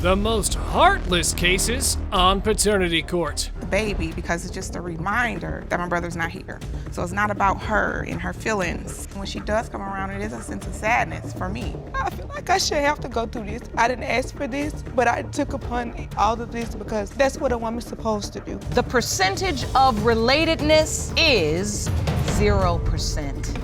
The most heartless cases on paternity court. The baby, because it's just a reminder that my brother's not here. So it's not about her and her feelings. When she does come around, it is a sense of sadness for me. I feel like I should have to go through this. I didn't ask for this, but I took upon all of this because that's what a woman's supposed to do. The percentage of relatedness is 0%.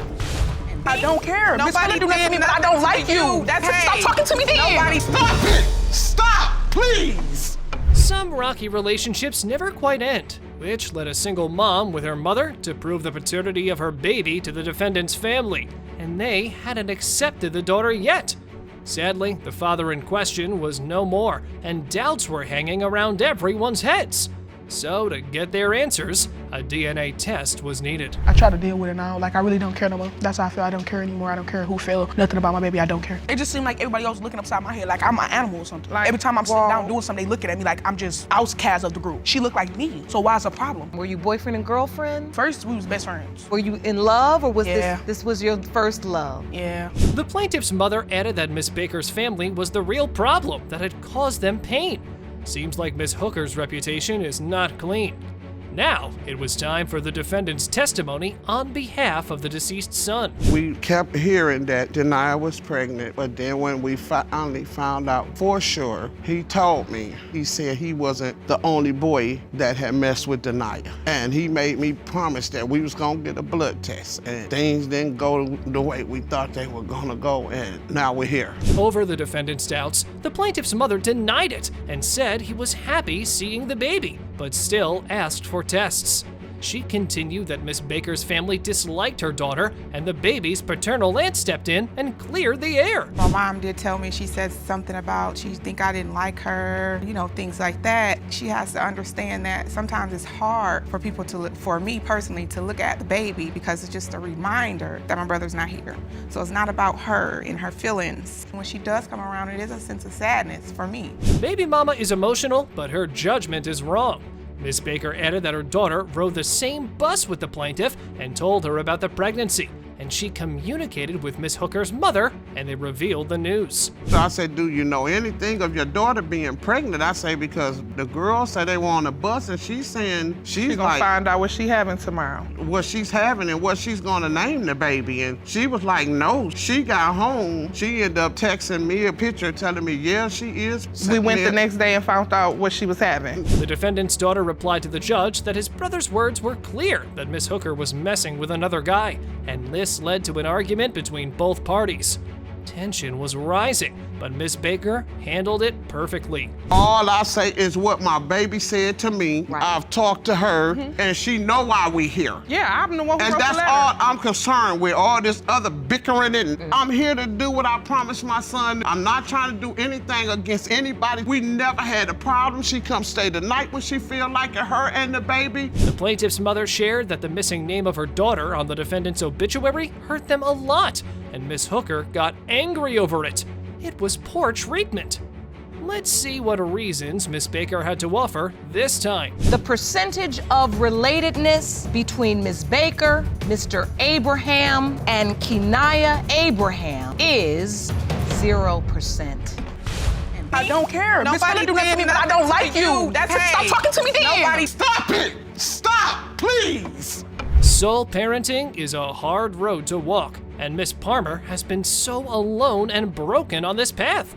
I don't care. Nobody do nothing to me, but I don't like you. That's it. Stop talking to me then. Nobody. Stop it! Stop, please! Some rocky relationships never quite end, which led a single mom with her mother to prove the paternity of her baby to the defendant's family, and they hadn't accepted the daughter yet. Sadly, the father in question was no more, and doubts were hanging around everyone's heads. So, to get their answers, a DNA test was needed. I try to deal with it now. Like, I really don't care no more. That's how I feel. I don't care anymore. I don't care who feel nothing about my baby. I don't care. It just seemed like everybody else looking upside my head like I'm an animal or something. Like, every time I'm sitting down doing something, they looking at me like I'm just outcast of the group. She looked like me, so why's the problem? Were you boyfriend and girlfriend? First, we was best friends. Were you in love, or was Yeah. this was your first love? Yeah. The plaintiff's mother added that Miss Baker's family was the real problem that had caused them pain. Seems like Miss Hooker's reputation is not clean. Now, it was time for the defendant's testimony on behalf of the deceased son. We kept hearing that Denia was pregnant, but then when we finally found out for sure, he told me, he said he wasn't the only boy that had messed with Denia. And he made me promise that we was gonna get a blood test. And things didn't go the way we thought they were gonna go, and now we're here. Over the defendant's doubts, the plaintiff's mother denied it and said he was happy seeing the baby, but still asked for tests. She continued that Miss Baker's family disliked her daughter, and the baby's paternal aunt stepped in and cleared the air. My mom did tell me, she said something about she think I didn't like her, things like that. She has to understand that sometimes it's hard for people to look, for me personally, to look at the baby because it's just a reminder that my brother's not here. So it's not about her and her feelings. When she does come around, it is a sense of sadness for me. Baby mama is emotional, but her judgment is wrong. Miss Baker added that her daughter rode the same bus with the plaintiff and told her about the pregnancy, and she communicated with Miss Hooker's mother, and they revealed the news. So I said, do you know anything of your daughter being pregnant? I say, because the girl said they were on the bus, and she's saying she's gonna like, find out what she having tomorrow. what she's having and what she's gonna name the baby. And she was like, no. She got home, she ended up texting me a picture telling me, yeah, she is. We went the next day and found out what she was having. The defendant's daughter replied to the judge that his brother's words were clear that Miss Hooker was messing with another guy, and this led to an argument between both parties. Tension was rising, but Miss Baker handled it perfectly. All I say is what my baby said to me. Right. I've talked to her, and she know why we here. Yeah, I'm the one who And wrote the that's letter. all I'm concerned with, all this other bickering. And I'm here to do what I promised my son. I'm not trying to do anything against anybody. We never had a problem. She come stay the night when she feel like it, her and the baby. The plaintiff's mother shared that the missing name of her daughter on the defendant's obituary hurt them a lot, and Miss Hooker got angry over it. It was poor treatment. Let's see what reasons Miss Baker had to offer this time. The percentage of relatedness between Miss Baker, Mr. Abraham, and Kenia Abraham is 0%. I don't care. Nobody do nothing to me, but I don't like you. That's it. Stop talking to me then. Nobody. Stop it! Stop, please! Sole parenting is a hard road to walk, and Miss Palmer has been so alone and broken on this path.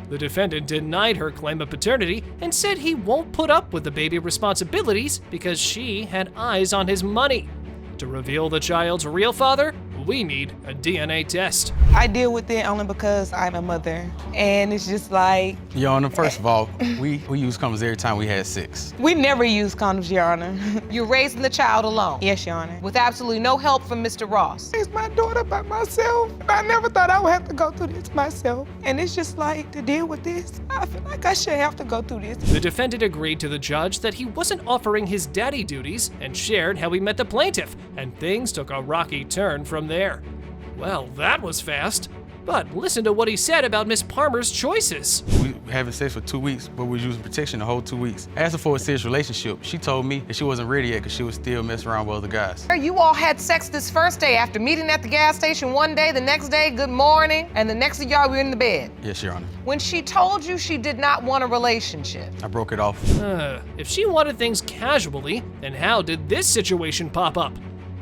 The defendant denied her claim of paternity and said he won't put up with the baby responsibilities because she had eyes on his money. To reveal the child's real father, we need a DNA test. I deal with it only because I'm a mother, and it's just like, Your Honor, first of all, we use condoms every time we had sex. we never use condoms, Your Honor. You're raising the child alone, Yes, Your Honor. with absolutely no help from Mr. Ross. Raised my daughter by myself. I never thought I would have to go through this myself. And it's just like, to deal with this, I feel like I should have to go through this. The defendant agreed to the judge that he wasn't offering his daddy duties and shared how he met the plaintiff, and things took a rocky turn from there. Well, that was fast. But listen to what he said about Miss Palmer's choices. We having sex for 2 weeks, but we was using protection the whole 2 weeks. I asked her for a serious relationship. She told me that she wasn't ready yet because she was still messing around with other guys. You all had sex this first day after meeting at the gas station one day, the next day, good morning, and the next day y'all were in the bed. Yes, Your Honor. When she told you she did not want a relationship, I broke it off. If she wanted things casually, then how did this situation pop up?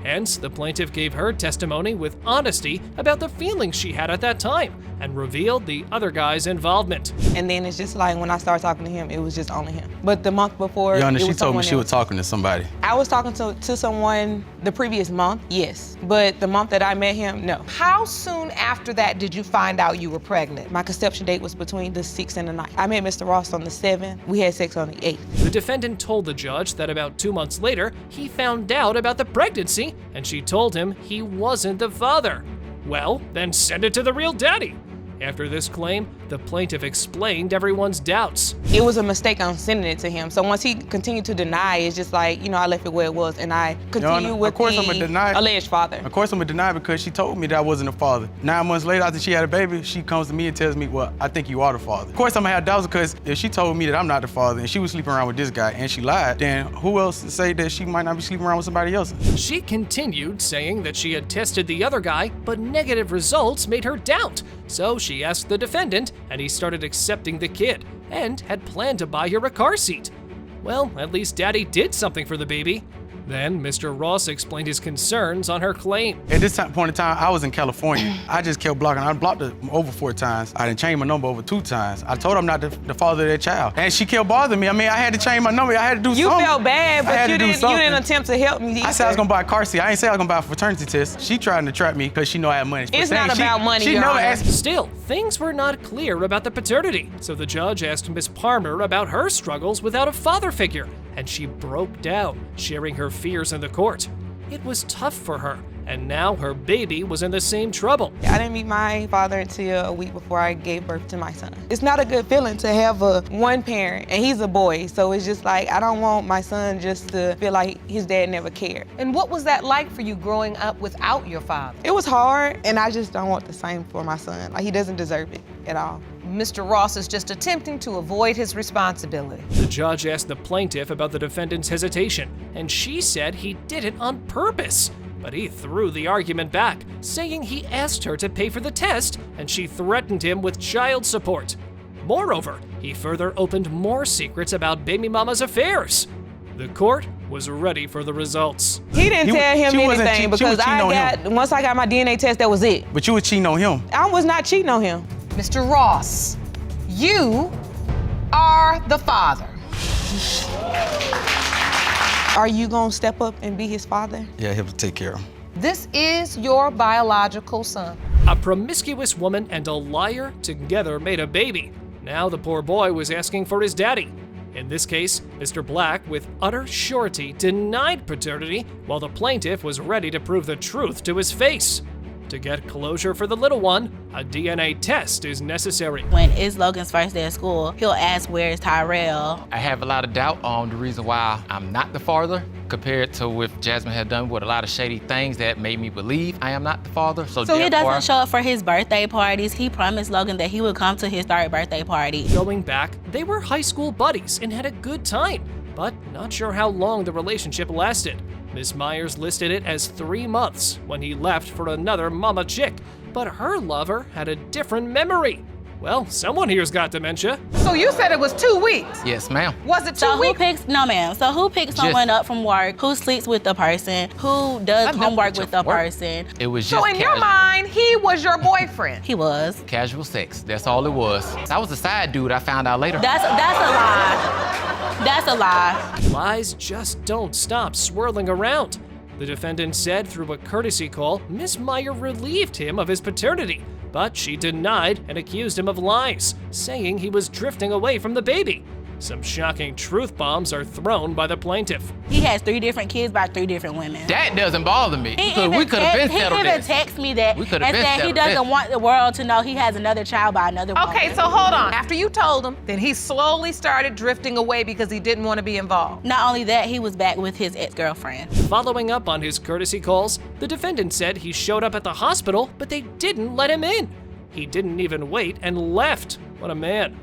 Hence, the plaintiff gave her testimony with honesty about the feelings she had at that time and revealed the other guy's involvement. And then it's just like when I started talking to him, it was just only him. But the month before, Your Honor, it she was told me someone she was else. talking to somebody. I was talking to someone the previous month, yes. But the month that I met him, no. how soon after that did you find out you were pregnant? My conception date was between the 6th and the 9th. I met Mr. Ross on the 7th. We had sex on the 8th. The defendant told the judge that about 2 months later, he found out about the pregnancy and she told him he wasn't the father. Well, then send it to the real daddy. After this claim, the plaintiff explained everyone's doubts. It was a mistake on sending it to him. So once he continued to deny, it's just like, I left it where it was and I continue Honor, with of course I'm gonna the deny it. alleged father. Of course I'm gonna deny it because she told me that I wasn't a father. 9 months later, after she had a baby, she comes to me and tells me, well, I think you are the father. Of course I'm gonna have doubts because if she told me that I'm not the father and she was sleeping around with this guy and she lied, then who else to say that she might not be sleeping around with somebody else? She continued saying that she had tested the other guy, but negative results made her doubt. So she asked the defendant, and he started accepting the kid, and had planned to buy her a car seat. Well, at least Daddy did something for the baby. Then Mr. Ross explained his concerns on her claim. At this point in time, I was in California. I just kept blocking. I blocked her over 4 times. I done changed my number over 2 times. I told her I'm not the father of that child. And she kept bothering me. I mean, I had to change my number. I had to do You something. felt bad, I had but to you do something. didn't attempt to help me either. I said I was gonna buy a car seat. I ain't say I was gonna buy a fraternity test. She trying to trap me because she know I have money. But It's not about money, She Your never Honor. asked. Still, things were not clear about the paternity, so the judge asked Miss Palmer about her struggles without a father figure, and she broke down, sharing her fears in the court. It was tough for her, and now her baby was in the same trouble. I didn't meet my father until a week before I gave birth to my son. It's not a good feeling to have one parent, and he's a boy, so it's just like, I don't want my son just to feel like his dad never cared. And what was that like for you growing up without your father? It was hard, and I just don't want the same for my son. Like, he doesn't deserve it at all. Mr. Ross is just attempting to avoid his responsibility. The judge asked the plaintiff about the defendant's hesitation, and she said he did it on purpose. But he threw the argument back, saying he asked her to pay for the test and she threatened him with child support. Moreover, he further opened more secrets about baby mama's affairs. The court was ready for the results. He didn't tell him she wasn't anything cheat- she was because cheating on once I got my DNA test, that was it. But you was cheating on him. I was not cheating on him. Mr. Ross, you are the father. Are you gonna step up and be his father? Yeah, I have to take care of him. This is your biological son. A promiscuous woman and a liar together made a baby. Now the poor boy was asking for his daddy. In this case, Mr. Black, with utter surety, denied paternity, while the plaintiff was ready to prove the truth to his face. To get closure for the little one, a DNA test is necessary. When it's Logan's first day of school, he'll ask, where's Tyrell? I have a lot of doubt on the reason why I'm not the father compared to what Jasmine had done with a lot of shady things that made me believe I am not the father. So So he therefore, doesn't show up for his birthday parties. He promised Logan that he would come to his 3rd birthday party. Going back, they were high school buddies and had a good time, but not sure how long the relationship lasted. Ms. Myers listed it as 3 months when he left for another mama chick, but her lover had a different memory. Well, someone here's got dementia. So you said it was 2 weeks. yes, ma'am. Was it 2 So who weeks? picks, no ma'am, so who picks someone up from work, who sleeps with the person, who does I've never homework picked with up the work. person? It was So just in your mind, he was your boyfriend. He was. casual sex. That's all it was. I was a side dude. I found out later. That's a lie. That's a lie. Lies just don't stop swirling around. The defendant said through a courtesy call, Ms. Meyer relieved him of his paternity, but she denied and accused him of lies, saying he was drifting away from the baby. Some shocking truth bombs are thrown by the plaintiff. He has 3 different kids by 3 different women. That doesn't bother me. He Because we could have been settled He even this. texted me that We and could have been said he settled doesn't this. want the world to know he has another child by another woman. Okay, so hold on. After you told him, then he slowly started drifting away because he didn't want to be involved. Not only that, he was back with his ex-girlfriend. Following up on his courtesy calls, the defendant said he showed up at the hospital, but they didn't let him in. He didn't even wait and left. What a man.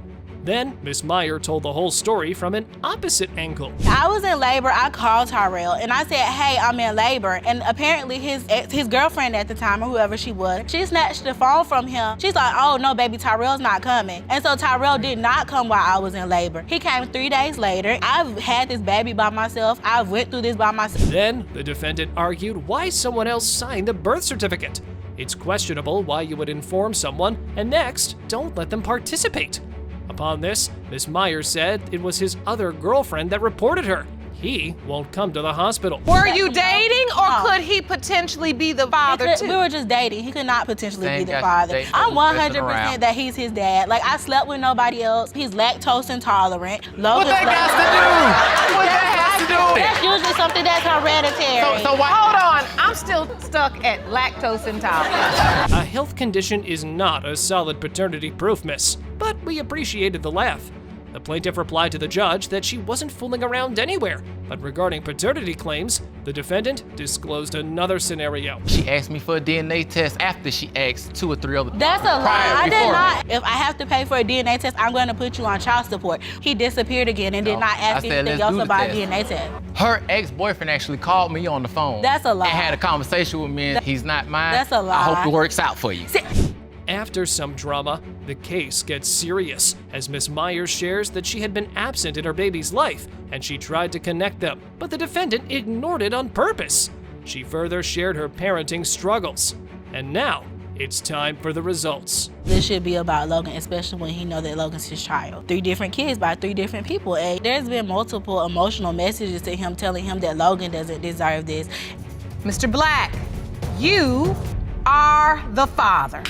Then, Miss Meyer told the whole story from an opposite angle. I was in labor. I called Tyrell and I said, hey, I'm in labor. And apparently his girlfriend at the time, or whoever she was, she snatched the phone from him. She's like, oh no, baby, Tyrell's not coming. And so Tyrell did not come while I was in labor. He came 3 days later. I've had this baby by myself. I went through this by myself. Then, the defendant argued why someone else signed the birth certificate. It's questionable why you would inform someone and next, don't let them participate. Upon this, Miss Meyer said it was his other girlfriend that reported her. He won't come to the hospital. Were you dating, or No. could he potentially be the father too? We were just dating. He could not potentially They be the got- father. they I'm messing 100% around. that he's his dad. Like, I slept with nobody else. He's lactose intolerant. What that got to do? What that has to do with That's it? usually something that's hereditary. So why? Hold on, I'm still stuck at lactose intolerance. A health condition is not a solid paternity proof, miss, but we appreciated the laugh. The plaintiff replied to the judge that she wasn't fooling around anywhere, but regarding paternity claims, the defendant disclosed another scenario. She asked me for a DNA test after she asked 2 or 3 other That's a lie. prior I did before. not. If I have to pay for a DNA test, I'm going to put you on child support. He disappeared again and did No, not I ask said, anything let's else do the about a test. DNA test. Her ex-boyfriend actually called me on the phone. That's a lie. And had a conversation with me, and he's not mine. That's a lie. I hope it works out for you. After some drama, the case gets serious as Miss Myers shares that she had been absent in her baby's life and she tried to connect them, but the defendant ignored it on purpose. She further shared her parenting struggles. And now, it's time for the results. This should be about Logan, especially when he knows that Logan's his child. 3 different kids by 3 different people. And there's been multiple emotional messages to him telling him that Logan doesn't deserve this. Mr. Black, you are the father.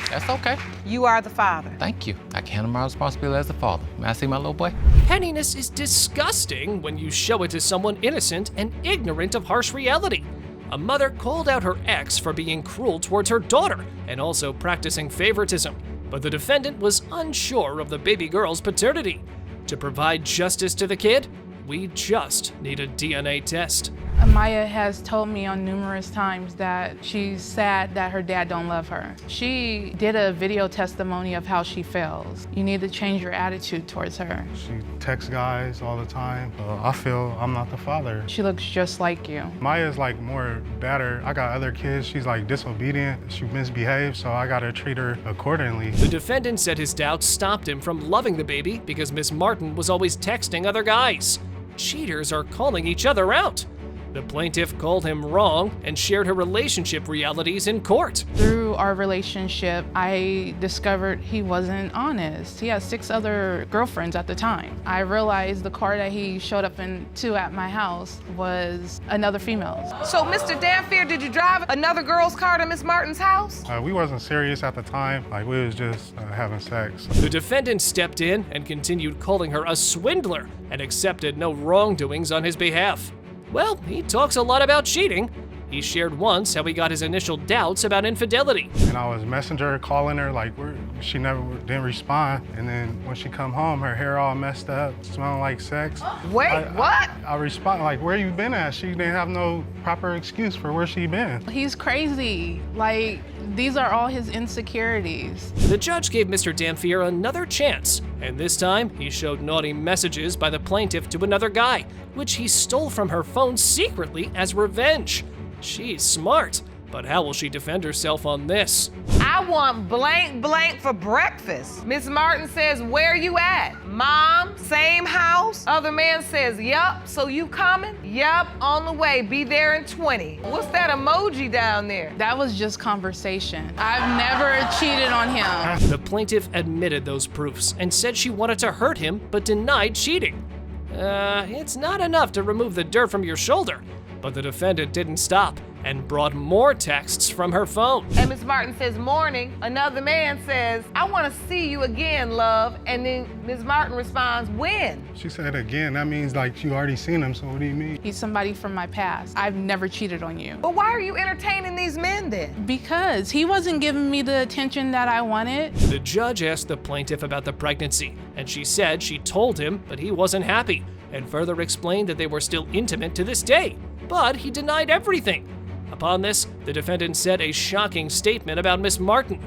That's okay. You are the father. Thank you. I can handle my responsibility as a father. May I see my little boy? Pettiness is disgusting when you show it to someone innocent and ignorant of harsh reality. A mother called out her ex for being cruel towards her daughter and also practicing favoritism, but the defendant was unsure of the baby girl's paternity. To provide justice to the kid, we just need a DNA test. Amaya has told me on numerous times that she's sad that her dad don't love her. She did a video testimony of how she feels. You need to change your attitude towards her. She texts guys all the time. I feel I'm not the father. She looks just like you. Maya's like more better. I got other kids. She's like disobedient. She misbehaves, so I gotta treat her accordingly. The defendant said his doubts stopped him from loving the baby because Miss Martin was always texting other guys. Cheaters are calling each other out. The plaintiff called him wrong and shared her relationship realities in court. Through our relationship, I discovered he wasn't honest. He had 6 other girlfriends at the time. I realized the car that he showed up into at my house was another female's. So, Mr. Danfield, did you drive another girl's car to Miss Martin's house? We wasn't serious at the time. Like, we was just having sex. The defendant stepped in and continued calling her a swindler and accepted no wrongdoings on his behalf. Well, he talks a lot about cheating. He shared once how he got his initial doubts about infidelity. And I was messenger calling her, like, she never didn't respond. And then when she come home, her hair all messed up, smelling like sex. Wait, what? I respond, like, where you been at? She didn't have no proper excuse for where she been. He's crazy. Like, these are all his insecurities. The judge gave Mr. Dampier another chance, and this time he showed naughty messages by the plaintiff to another guy, which he stole from her phone secretly as revenge. She's smart, but how will she defend herself on this? I want blank blank for breakfast. Miss Martin says, where you at? Mom, same house? Other man says, yup, so you coming? Yup, on the way, be there in 20. What's that emoji down there? That was just conversation. I've never cheated on him. The plaintiff admitted those proofs and said she wanted to hurt him, but denied cheating. It's not enough to remove the dirt from your shoulder. But the defendant didn't stop and brought more texts from her phone. And Miss Martin says, morning. Another man says, I want to see you again, love. And then Miss Martin responds, when? She said again, that means like you already seen him, so what do you mean? He's somebody from my past. I've never cheated on you. But why are you entertaining these men then? Because he wasn't giving me the attention that I wanted. The judge asked the plaintiff about the pregnancy, and she said she told him, but he wasn't happy, and further explained that they were still intimate to this day. But he denied everything. Upon this, the defendant said a shocking statement about Miss Martin.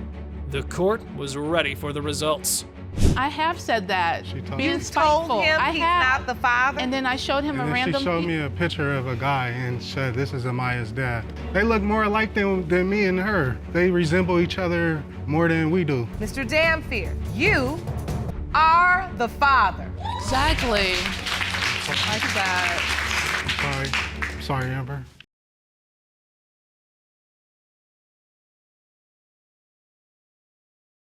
The court was ready for the results. I have said that. She told Being me. You told spiteful. him I he's have. not the father? And then I showed him And a then random. she showed me a picture of a guy and said, this is Amaya's dad. They look more alike than me and her. They resemble each other more than we do. Mr. Dampier, you are the father. Exactly. Like that. Sorry, Amber.